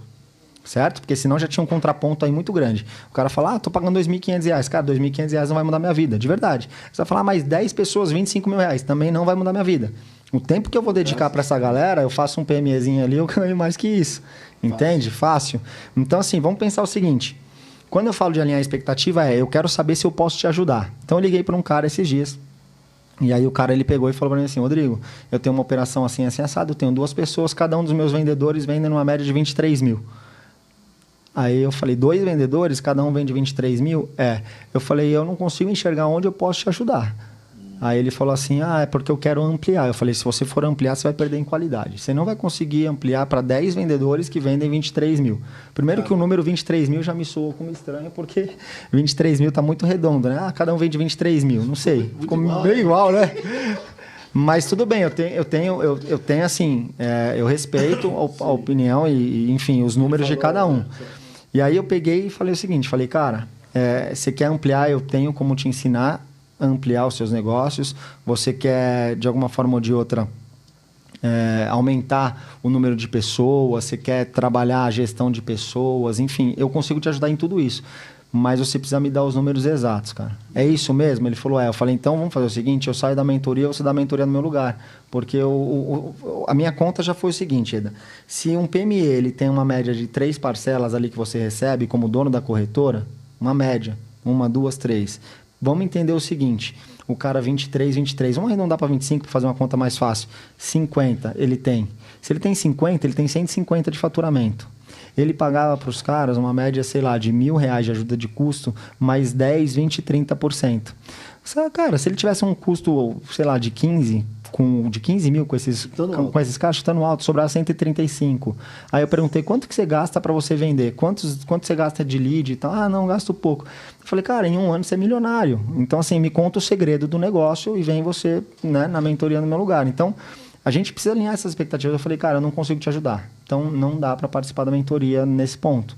Certo? Porque senão já tinha um contraponto aí muito grande. O cara fala, tô pagando R$ 2.500. Cara, R$ 2.500 não vai mudar minha vida, de verdade. Você vai falar, mas 10 pessoas, R$ 25 mil, também não vai mudar minha vida. O tempo que eu vou dedicar para essa galera, eu faço um PMEzinho ali, eu ganho mais que isso. Entende? Fácil. Então, assim, vamos pensar o seguinte. Quando eu falo de alinhar a expectativa, eu quero saber se eu posso te ajudar. Então, eu liguei para um cara esses dias. E aí o cara ele pegou e falou para mim assim, Rodrigo, eu tenho uma operação assim, assim, assado, eu tenho 2 pessoas, cada um dos meus vendedores vende numa média de 23 mil. Aí eu falei, 2 vendedores, cada um vende 23 mil? Eu falei, eu não consigo enxergar onde eu posso te ajudar. Aí ele falou assim, é porque eu quero ampliar. Eu falei, se você for ampliar, você vai perder em qualidade. Você não vai conseguir ampliar para 10 vendedores que vendem 23 mil. Primeiro que o número 23 mil já me soou como estranho, porque 23 mil está muito redondo, né? Cada um vende 23 mil, não sei. Ficou bem igual, né? Mas tudo bem, eu tenho assim, eu respeito a opinião e, enfim, os números de cada um. E aí eu peguei e falei o seguinte, falei, cara, você quer ampliar, eu tenho como te ensinar a ampliar os seus negócios, você quer, de alguma forma ou de outra, aumentar o número de pessoas, você quer trabalhar a gestão de pessoas, enfim, eu consigo te ajudar em tudo isso. Mas você precisa me dar os números exatos, cara. É isso mesmo? Ele falou, Eu falei, então vamos fazer o seguinte, eu saio da mentoria, você dá a mentoria no meu lugar. Porque a minha conta já foi o seguinte, Eda. Se um PME ele tem uma média de 3 parcelas ali que você recebe como dono da corretora, uma média, 1, 2, 3. Vamos entender o seguinte, o cara 23, vamos arredondar para 25 para fazer uma conta mais fácil. 50 ele tem. Se ele tem 50, ele tem 150 de faturamento. ele pagava para os caras uma média, sei lá, de R$1.000 de ajuda de custo, mais 10, 20, 30%. Cara, se ele tivesse um custo, sei lá, de 15 mil com esses caras, chutando alto, sobrar 135. Aí eu perguntei, quanto que você gasta para você vender? Quanto você gasta de lead e tal? Ah, não, gasto pouco. Eu falei, cara, em um ano você é milionário. Então, assim, me conta o segredo do negócio e vem você, né, na mentoria no meu lugar. Então, a gente precisa alinhar essas expectativas. Eu falei, cara, eu não consigo te ajudar. Então, não dá para participar da mentoria nesse ponto.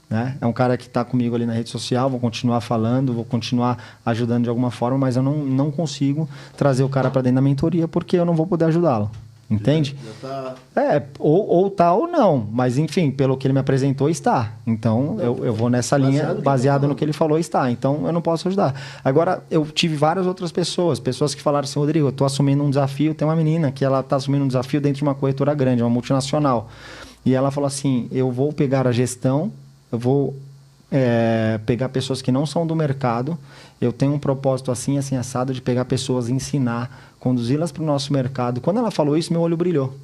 Né? É um cara que está comigo ali na rede social, vou continuar falando, vou continuar ajudando de alguma forma, mas eu não consigo trazer o cara para dentro da mentoria porque eu não vou poder ajudá-lo. Entende? Já tá... ou tá ou não, mas enfim, pelo que ele me apresentou, está. Então, eu vou nessa linha, baseado no que ele falou, está. Então, eu não posso ajudar. Agora, eu tive várias outras pessoas que falaram assim, Rodrigo, eu estou assumindo um desafio, tem uma menina que ela está assumindo um desafio dentro de uma corretora grande, uma multinacional. E ela falou assim, eu vou pegar a gestão, eu vou pegar pessoas que não são do mercado. Eu tenho um propósito assim, assim, assado, de pegar pessoas, ensinar, conduzi-las para o nosso mercado. Quando ela falou isso, meu olho brilhou.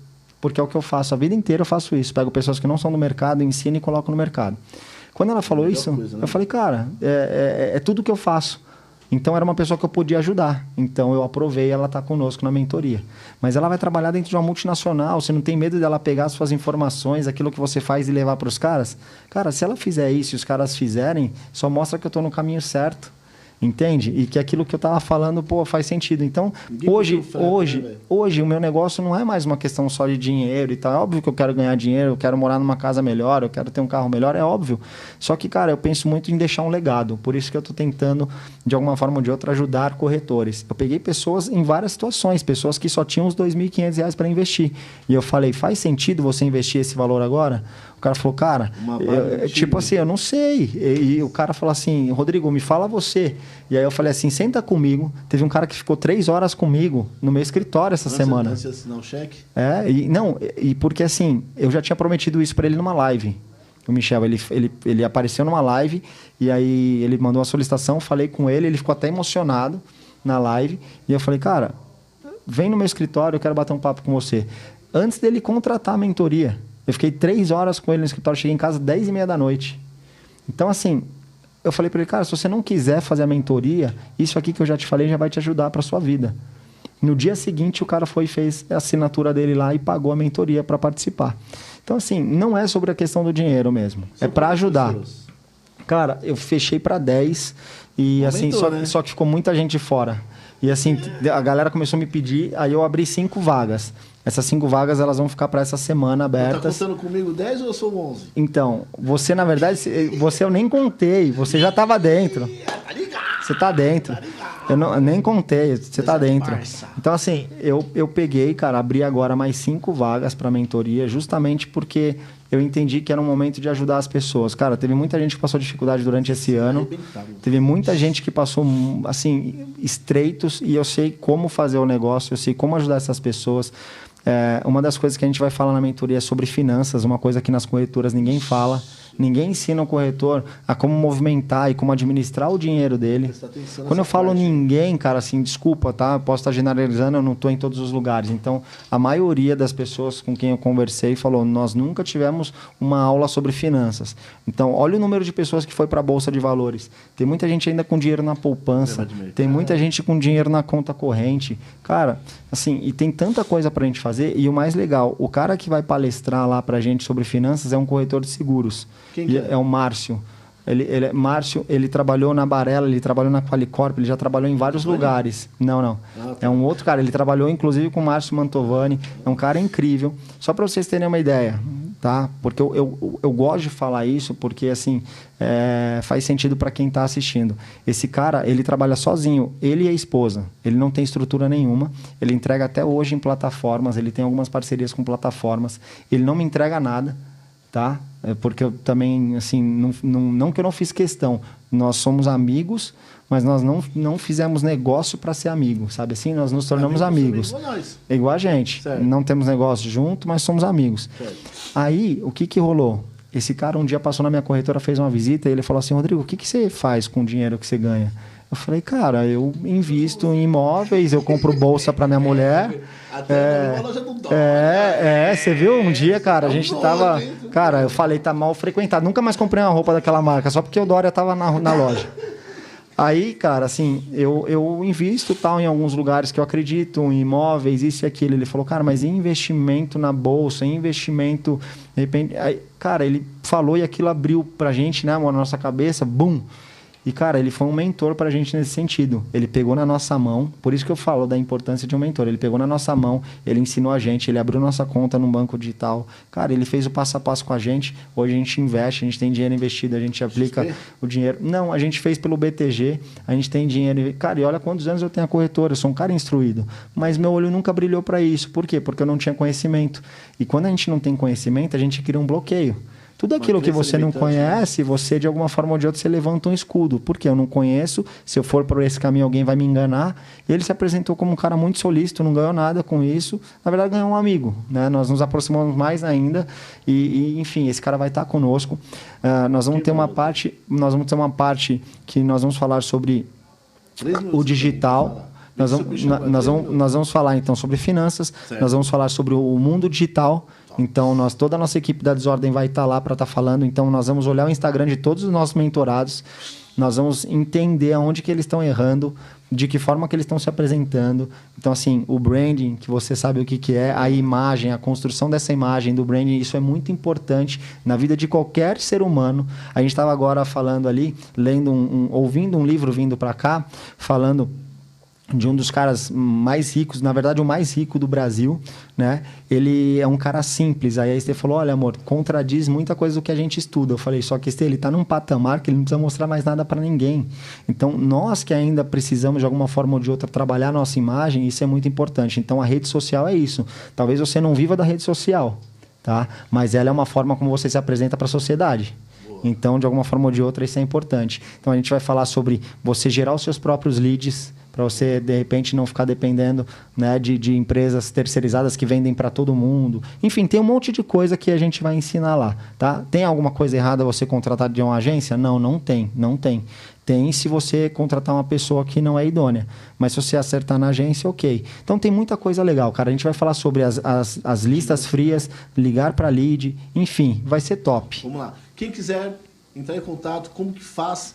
Porque é o que eu faço. A vida inteira eu faço isso. Pego pessoas que não são do mercado, ensino e coloco no mercado. Quando ela falou isso, eu falei, cara, é tudo que eu faço. Então, era uma pessoa que eu podia ajudar. Então, eu aprovei, ela está conosco na mentoria. Mas ela vai trabalhar dentro de uma multinacional. Você não tem medo dela pegar as suas informações, aquilo que você faz e levar para os caras? Cara, se ela fizer isso e os caras fizerem, só mostra que eu estou no caminho certo. Entende? E que aquilo que eu estava falando, faz sentido. Então, hoje o meu negócio não é mais uma questão só de dinheiro e tal. É óbvio que eu quero ganhar dinheiro, eu quero morar numa casa melhor, eu quero ter um carro melhor, é óbvio. Só que, cara, eu penso muito em deixar um legado. Por isso que eu estou tentando, de alguma forma ou de outra, ajudar corretores. Eu peguei pessoas em várias situações, pessoas que só tinham os R$2.500 para investir. E eu falei, faz sentido você investir esse valor agora? O cara falou, cara, eu não sei. E o cara falou assim, Rodrigo, me fala você. E aí eu falei assim, senta comigo. Teve um cara que ficou 3 horas comigo no meu escritório essa semana. Você assinar o cheque? Porque assim, eu já tinha prometido isso para ele numa live. O Michel, ele apareceu numa live e aí ele mandou uma solicitação, falei com ele ficou até emocionado na live. E eu falei, cara, vem no meu escritório, eu quero bater um papo com você. Antes dele contratar a mentoria, eu fiquei 3 horas com ele no escritório, cheguei em casa 10h30 da noite. Então, assim, eu falei para ele, cara, se você não quiser fazer a mentoria, isso aqui que eu já te falei já vai te ajudar para sua vida. No dia seguinte, o cara foi e fez a assinatura dele lá e pagou a mentoria para participar. Então, assim, não é sobre a questão do dinheiro mesmo. É para ajudar. Pessoas? Cara, eu fechei para 10 e aumentou, assim, só que ficou muita gente fora. E assim, a galera começou a me pedir, aí eu abri 5 vagas. Essas 5 vagas, elas vão ficar para essa semana abertas. Você tá contando comigo 10 ou eu sou 11? Então, você, na verdade, eu nem contei. Você já estava dentro. Tá ligado. Você tá dentro. Tá ligado. Eu nem contei, você tá dentro. Então, assim, eu peguei, cara, abri agora mais 5 vagas para mentoria, justamente porque eu entendi que era um momento de ajudar as pessoas. Cara, teve muita gente que passou dificuldade durante esse ano. Teve muita gente que passou, assim, estreitos, e eu sei como fazer o negócio, eu sei como ajudar essas pessoas. Uma das coisas que a gente vai falar na mentoria é sobre finanças, uma coisa que nas corretoras ninguém fala. Ninguém ensina o corretor a como movimentar e como administrar o dinheiro dele. Quando eu falo ninguém, cara, assim, desculpa, tá? Eu posso estar generalizando, eu não estou em todos os lugares. Então, a maioria das pessoas com quem eu conversei falou, nós nunca tivemos uma aula sobre finanças. Então, olha o número de pessoas que foi para a Bolsa de Valores. Tem muita gente ainda com dinheiro na poupança. Tem muita gente com dinheiro na conta corrente. Cara, assim, e tem tanta coisa para a gente fazer. E o mais legal, o cara que vai palestrar lá para a gente sobre finanças é um corretor de seguros. Quem que é? É o Márcio. Márcio, ele trabalhou na Barella, ele trabalhou na Qualicorp, ele já trabalhou em vários lugares. Não. É um outro cara. Ele trabalhou, inclusive, com o Márcio Mantovani. É um cara incrível. Só para vocês terem uma ideia, tá? Porque eu gosto de falar isso, porque, assim, faz sentido para quem está assistindo. Esse cara, ele trabalha sozinho. Ele e a esposa. Ele não tem estrutura nenhuma. Ele entrega até hoje em plataformas. Ele tem algumas parcerias com plataformas. Ele não me entrega nada, tá? Porque eu também, assim, não que eu não fiz questão. Nós somos amigos, mas nós não fizemos negócio para ser amigo, sabe assim? Nós nos tornamos amigos. É igual a gente. Certo. Não temos negócio junto, mas somos amigos. Certo. Aí, o que rolou? Esse cara um dia passou na minha corretora, fez uma visita e ele falou assim, Rodrigo, o que você faz com o dinheiro que você ganha? Eu falei, cara, eu invisto em imóveis, eu compro bolsa para minha mulher. Até uma loja do dólar. Você viu um dia, cara, a gente tava... Cara, eu falei, tá mal frequentado. Nunca mais comprei uma roupa daquela marca, só porque o Dória tava na loja. Aí, cara, assim, eu invisto tal em alguns lugares que eu acredito, em imóveis, isso e aquilo. Ele falou, cara, mas investimento na bolsa, investimento... De repente, aí, cara, ele falou e aquilo abriu pra gente, né, na nossa cabeça, bum! E, cara, ele foi um mentor pra gente nesse sentido. Ele pegou na nossa mão, por isso que eu falo da importância de um mentor. Ele pegou na nossa mão, ele ensinou a gente, ele abriu nossa conta num banco digital. Cara, ele fez o passo a passo com a gente. Hoje a gente investe, a gente tem dinheiro investido, a gente aplica o dinheiro. Não, a gente fez pelo BTG, a gente tem dinheiro. Cara, e olha quantos anos eu tenho a corretora, eu sou um cara instruído. Mas meu olho nunca brilhou para isso. Por quê? Porque eu não tinha conhecimento. E quando a gente não tem conhecimento, a gente cria um bloqueio. Tudo aquilo que você não conhece, você de alguma forma ou de outra, você levanta um escudo. Porque eu não conheço, se eu for por esse caminho alguém vai me enganar. E ele se apresentou como um cara muito solícito, não ganhou nada com isso. Na verdade, ganhou um amigo, né? Nós nos aproximamos mais ainda enfim, esse cara vai estar conosco. Nós vamos ter uma parte que nós vamos falar sobre o digital. Nós vamos falar então sobre finanças, certo. Nós vamos falar sobre o mundo digital. Então, toda a nossa equipe da Desordem vai estar lá para estar falando. Então, nós vamos olhar o Instagram de todos os nossos mentorados. Nós vamos entender aonde que eles estão errando, de que forma que eles estão se apresentando. Então, assim, o branding, que você sabe o que é, a imagem, a construção dessa imagem do branding, isso é muito importante na vida de qualquer ser humano. A gente estava agora falando ali, ouvindo um livro vindo para cá, falando de um dos caras mais ricos, na verdade o mais rico do Brasil, né? Ele é um cara simples. Aí você falou, olha amor, contradiz muita coisa do que a gente estuda. Eu falei, só que ele está num patamar que ele não precisa mostrar mais nada para ninguém. Então nós que ainda precisamos de alguma forma ou de outra trabalhar a nossa imagem, isso é muito importante. Então a rede social é isso. Talvez você não viva da rede social, tá? Mas ela é uma forma como você se apresenta para a sociedade. Então de alguma forma ou de outra isso é importante. Então a gente vai falar sobre você gerar os seus próprios leads, para você, de repente, não ficar dependendo, né, de empresas terceirizadas que vendem para todo mundo. Enfim, tem um monte de coisa que a gente vai ensinar lá, tá? Tem alguma coisa errada você contratar de uma agência? Não, não tem. Tem se você contratar uma pessoa que não é idônea. Mas se você acertar na agência, ok. Então tem muita coisa legal, cara. A gente vai falar sobre as listas frias, ligar para lead, enfim, vai ser top. Vamos lá. Quem quiser entrar em contato, como que faz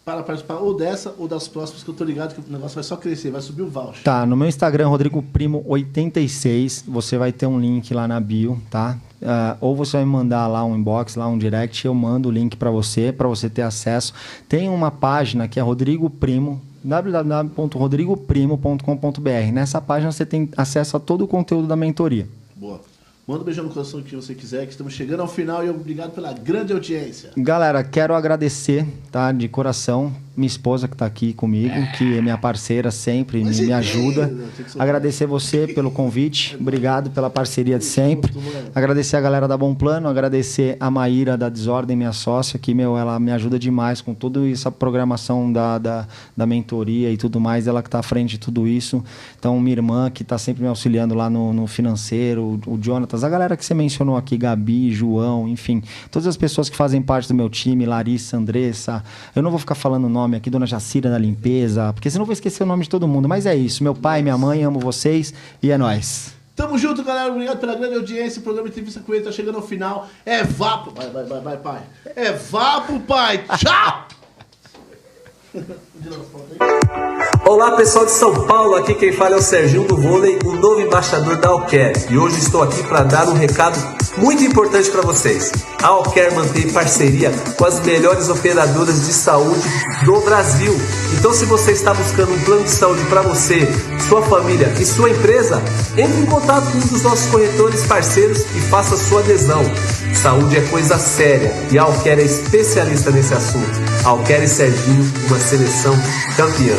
para participar ou dessa ou das próximas, que eu tô ligado que o negócio vai só crescer, vai subir o voucher. Tá, no meu Instagram, Rodrigo Primo 86, você vai ter um link lá na bio, tá? Ou você vai me mandar lá um inbox, lá um direct, eu mando o link para você ter acesso. Tem uma página que é Rodrigo Primo, www.rodrigoprimo.com.br. Nessa página você tem acesso a todo o conteúdo da mentoria. Boa. Manda um beijão no coração que você quiser, que estamos chegando ao final e obrigado pela grande audiência. Galera, quero agradecer, tá, de coração, minha esposa que está aqui comigo, que é minha parceira sempre, me ajuda. Agradecer você pelo convite, obrigado pela parceria de sempre. Agradecer a galera da Bom Plano, agradecer a Maíra da Desordem, minha sócia, que, ela me ajuda demais com toda essa programação da mentoria e tudo mais, ela que está à frente de tudo isso. Então, minha irmã, que está sempre me auxiliando lá no financeiro, o Jonatas, a galera que você mencionou aqui, Gabi, João, enfim, todas as pessoas que fazem parte do meu time, Larissa, Andressa, eu não vou ficar falando o nome aqui, Dona Jacira da limpeza, porque senão eu vou esquecer o nome de todo mundo, mas é isso, meu pai, minha mãe, amo vocês e é nóis. Tamo junto, galera, obrigado pela grande audiência, o programa Entrevista com ele tá chegando ao final, é vapo, vai, pai, é vapo, pai, tchau! Olá pessoal de São Paulo, aqui quem fala é o Serginho do Vôlei, o novo embaixador da Alquer. E hoje estou aqui para dar um recado muito importante para vocês. A Alquer mantém parceria com as melhores operadoras de saúde do Brasil. Então se você está buscando um plano de saúde para você, sua família e sua empresa, entre em contato com um dos nossos corretores parceiros e faça sua adesão. Saúde é coisa séria e a Alquer é especialista nesse assunto. Alquer e Serginho, uma seleção campeã.